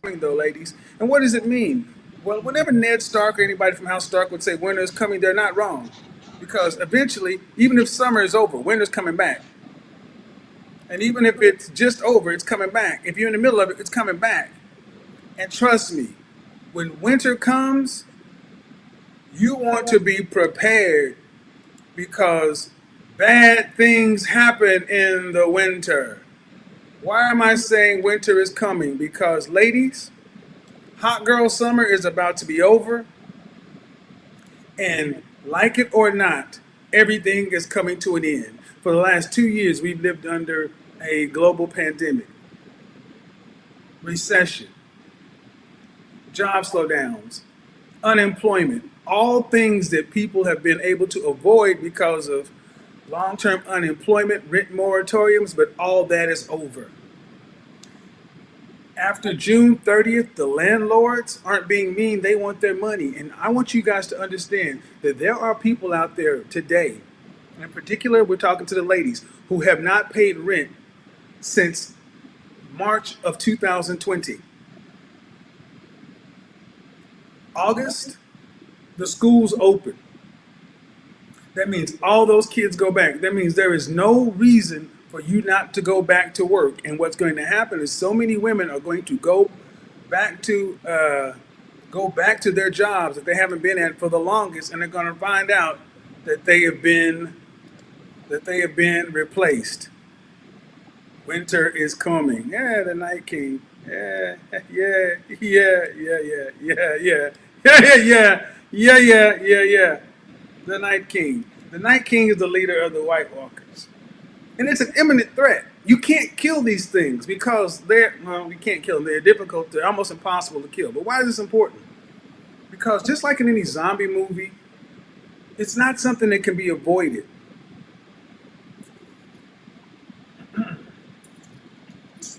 though, ladies. And what does it mean? Well, whenever Ned Stark or anybody from House Stark would say winter is coming, they're not wrong. Because eventually, even if summer is over, winter's coming back. And even if it's just over, it's coming back. If you're in the middle of it, it's coming back. And trust me, when winter comes, you want to be prepared because bad things happen in the winter. Why am I saying winter is coming? Because, ladies, hot girl summer is about to be over, and like it or not, everything is coming to an end. For the last 2 years, we've lived under a global pandemic, recession, job slowdowns, unemployment, all things that people have been able to avoid because of long-term unemployment, rent moratoriums, but all that is over. After June 30th, the landlords aren't being mean, they want their money. And I want you guys to understand that there are people out there today, in particular, we're talking to the ladies, who have not paid rent since March of 2020. August, the schools open. That means all those kids go back. That means there is no reason for you not to go back to work. And what's going to happen is so many women are going to back to go back to their jobs that they haven't been at for the longest, and they're going to find out that they have been replaced. Winter is coming. Yeah, the Night King. Yeah, yeah, yeah, yeah, yeah, yeah, yeah, yeah, yeah, yeah, yeah, yeah, yeah. The Night King. The Night King is the leader of the White Walkers. And it's an imminent threat. You can't kill these things because you can't kill them. They're difficult, they're almost impossible to kill. But why is this important? Because just like in any zombie movie, it's not something that can be avoided. It's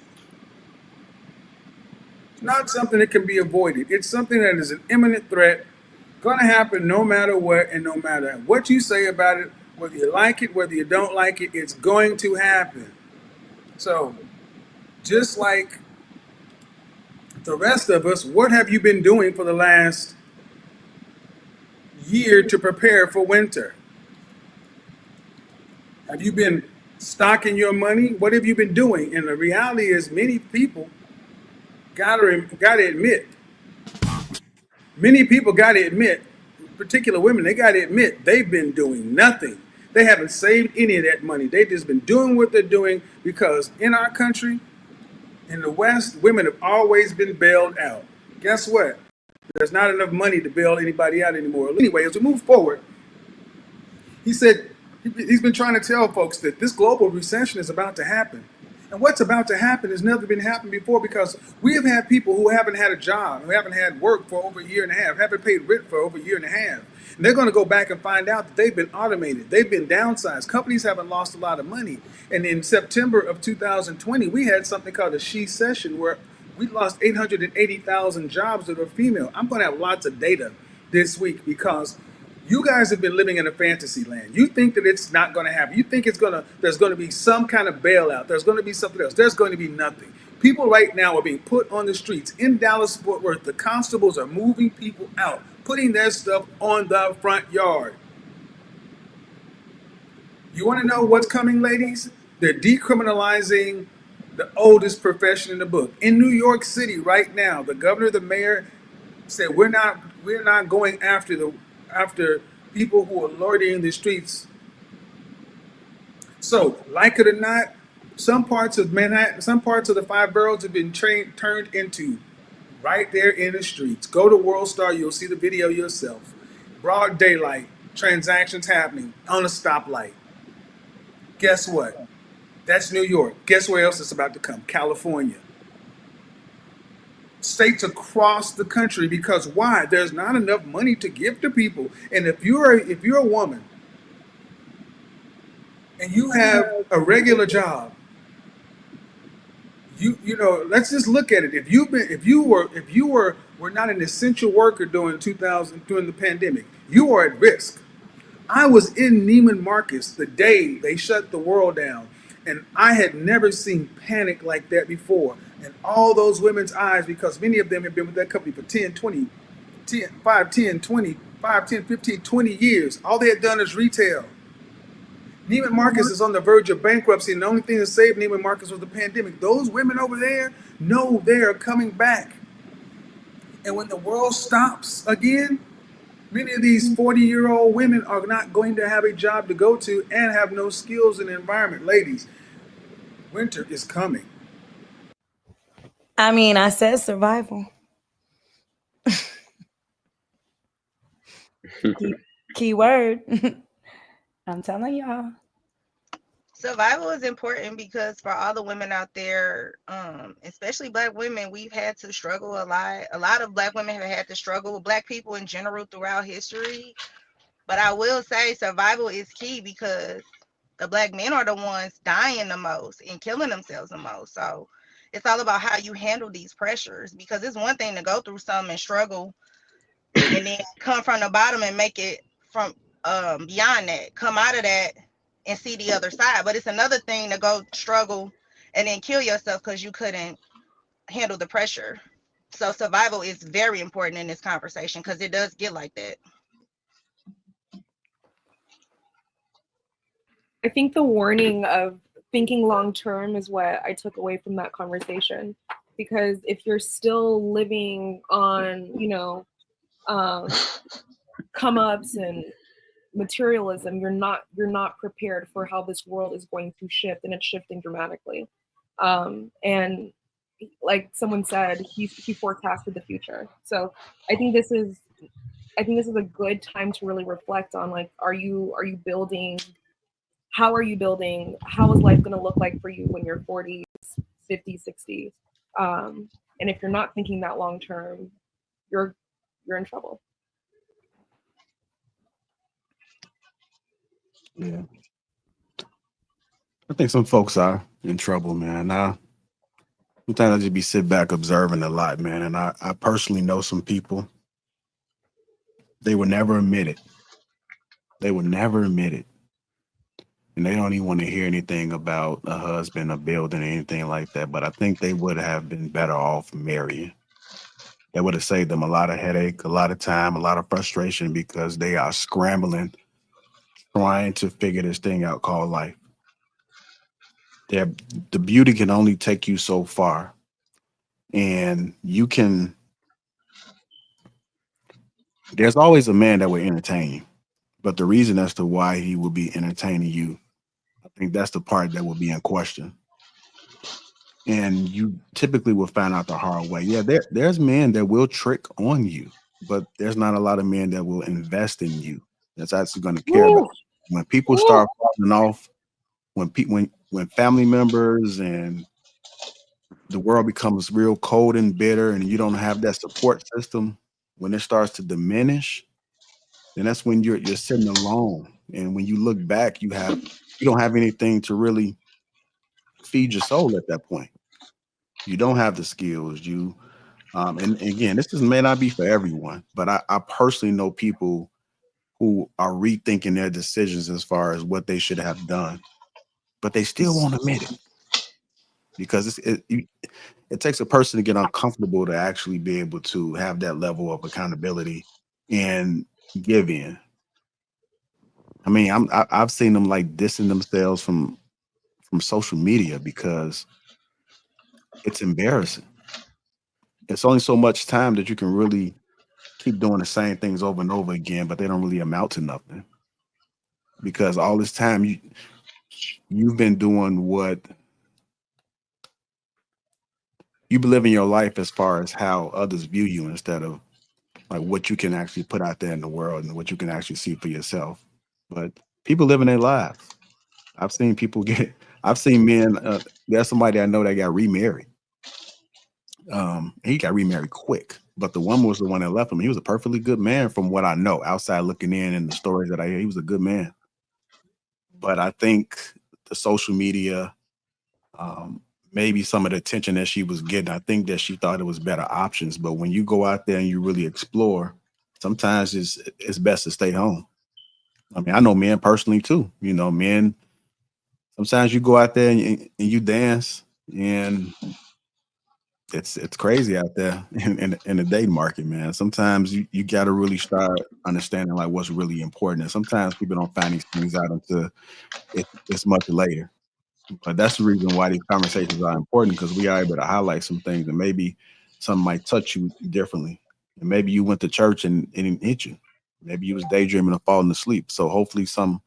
not something that can be avoided. It's something that is an imminent threat, going to happen no matter what and no matter what you say about it, whether you like it, whether you don't like it, it's going to happen. So, just like the rest of us, what have you been doing for the last year to prepare for winter? Have you been stocking your money? What have you been doing? And the reality is, many people gotta admit, particular women, they gotta admit they've been doing nothing. They haven't saved any of that money. They've just been doing what they're doing because in our country, in the West, women have always been bailed out. Guess what? There's not enough money to bail anybody out anymore. Anyway, as we move forward, he said he's been trying to tell folks that this global recession is about to happen. And what's about to happen has never been happened before because we have had people who haven't had a job, who haven't had work for over a year and a half, haven't paid rent for over a year and a half. And they're going to go back and find out that they've been automated. They've been downsized. Companies haven't lost a lot of money. And in September of 2020, we had something called a she session where we lost 880,000 jobs that are female. I'm going to have lots of data this week because you guys have been living in a fantasy land. You think that it's not going to happen. You think there's going to be some kind of bailout. There's going to be something else. There's going to be nothing. People right now are being put on the streets. In Dallas-Fort Worth, the constables are moving people out, putting their stuff on the front yard. You want to know what's coming, ladies? They're decriminalizing the oldest profession in the book. In New York City right now, the governor, the mayor said we're not going after people who are loitering in the streets. So, like it or not, some parts of Manhattan, some parts of the five boroughs have been turned into right there in the streets. Go to World Star, you'll see the video yourself. Broad daylight, transactions happening on a stoplight. Guess what? That's New York. Guess where else it's about to come? California. States across the country, because why? There's not enough money to give to people. And if you're a woman and you have a regular job, you know, let's just look at it. If you were not an essential worker during the pandemic, you are at risk. I was in Neiman Marcus the day they shut the world down, and I had never seen panic like that before. in all those women's eyes, because many of them have been with that company for 10, 20, 10, 5, 10, 20, 5, 10, 15, 20 years. All they had done is retail. Neiman Marcus is on the verge of bankruptcy, and the only thing that saved Neiman Marcus was the pandemic. Those women over there know they are coming back. And when the world stops again, many of these 40-year-old women are not going to have a job to go to and have no skills in the environment. Ladies, winter is coming. I mean, I said survival. Key, key word. I'm telling y'all. Survival is important because for all the women out there, especially Black women, we've had to struggle a lot. A lot of Black women have had to struggle with Black people in general throughout history. But I will say survival is key because the Black men are the ones dying the most and killing themselves the most. So it's all about how you handle these pressures, because it's one thing to go through something and struggle and then come from the bottom and make it from beyond that, come out of that and see the other side. But it's another thing to go struggle and then kill yourself because you couldn't handle the pressure. So survival is very important in this conversation because it does get like that. I think the warning of thinking long term is what I took away from that conversation. Because if you're still living on, come ups and materialism, you're not prepared for how this world is going to shift, and it's shifting dramatically. And like someone said, he forecasted the future. So I think this is a good time to really reflect on, like, are you building, how are you building, how is life going to look like for you when you're 40s, 50s, 60s? And if you're not thinking that long term, you're in trouble. Yeah, I think some folks are in trouble, man. Sometimes I just be sit back observing a lot, man. And I personally know some people, they would never admit it. They would never admit it. And they don't even want to hear anything about a husband, a building, or anything like that. But I think they would have been better off marrying. That would have saved them a lot of headache, a lot of time, a lot of frustration because they are scrambling, trying to figure this thing out called life. They're, the beauty can only take you so far. And there's always a man that will entertain you. But the reason as to why he will be entertaining you, I think that's the part that will be in question. And you typically will find out the hard way. Yeah, there's men that will trick on you, but there's not a lot of men that will invest in you. That's actually going to care about Ooh, you. When people ooh. start falling off, when family members and the world becomes real cold and bitter, and you don't have that support system, when it starts to diminish, then that's when you're sitting alone. And when you look back, you don't have anything to really feed your soul at that point. You don't have the skills. And again, this may not be for everyone, but I personally know people who are rethinking their decisions as far as what they should have done, but they still won't admit it because it takes a person to get uncomfortable to actually be able to have that level of accountability and give in. I mean, I've seen them like dissing themselves from social media because it's embarrassing. It's only so much time that you can really keep doing the same things over and over again, but they don't really amount to nothing because all this time you've been doing what you've been living your life as far as how others view you instead of like what you can actually put out there in the world and what you can actually see for yourself. But people living their lives. I've seen people get. I've seen men. There's somebody I know that got remarried. He got remarried quick, but the woman was the one that left him. He was a perfectly good man, from what I know, outside looking in and the stories that I hear. He was a good man, but I think the social media, um, maybe some of the attention that she was getting, I think that she thought it was better options. But when you go out there and you really explore, sometimes it's best to stay home. I mean, I know men personally too. You know, men. Sometimes you go out there and you dance, and it's crazy out there in the dating market, man. Sometimes you got to really start understanding like what's really important, and sometimes people don't find these things out until it's much later. But that's the reason why these conversations are important, because we are able to highlight some things, and maybe some might touch you differently. And maybe you went to church and it didn't hit you. Maybe you was daydreaming or falling asleep. So hopefully some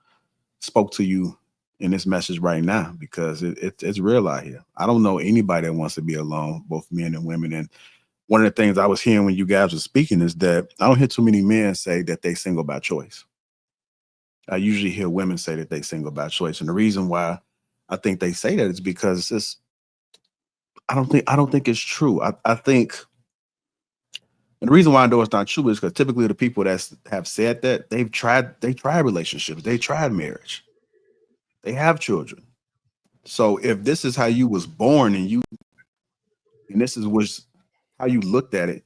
spoke to you in this message right now, because it's real out here. I don't know anybody that wants to be alone, both men and women. And one of the things I was hearing when you guys were speaking is that I don't hear too many men say that they single by choice. I usually hear women say that they single by choice. And the reason why I think they say that is because I don't think it's true. I think, and the reason why I know it's not true is because typically the people that have said that they tried relationships, they tried marriage, they have children. So if this is how you was born and this was how you looked at it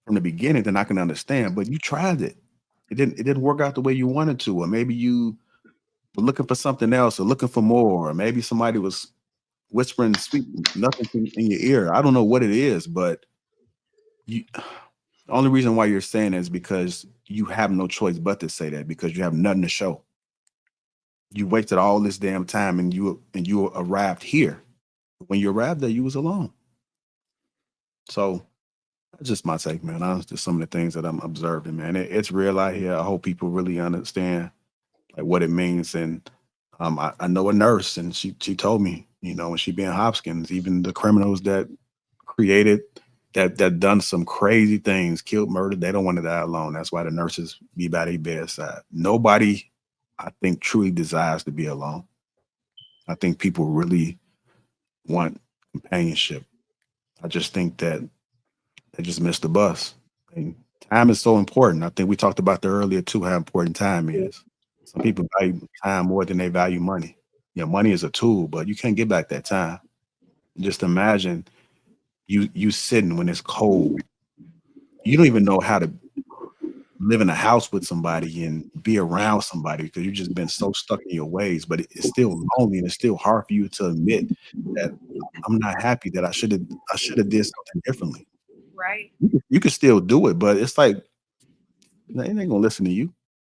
from the beginning, then I can understand. But you tried it. It didn't work out the way you wanted to, or maybe you were looking for something else or looking for more, or maybe somebody was whispering sweet nothing in your ear. I don't know what it is, but you the only reason why you're saying it is because you have no choice but to say that, because you have nothing to show. You wasted all this damn time and you arrived here. When you arrived there, you was alone. So that's just my take, man. That's just some of the things that I'm observing, man. It's real out here. I hope people really understand like what it means. And I know a nurse, and she told me, you know, when she be in Hopkins, even the criminals that created that done some crazy things, killed, murdered, they don't want to die alone. That's why the nurses be by their bedside. Nobody, I think, truly desires to be alone. I think people really want companionship. I just think that they just missed the bus. And time is so important. I think we talked about that earlier too, how important time is. Some people value time more than they value money. You know, money is a tool, but you can't get back that time. Just imagine you sitting when it's cold. You don't even know how to live in a house with somebody and be around somebody because you've just been so stuck in your ways. But it's still lonely, and it's still hard for you to admit that I'm not happy, that I should have did something differently. Right. You can still do it, but it's like they ain't gonna listen to you.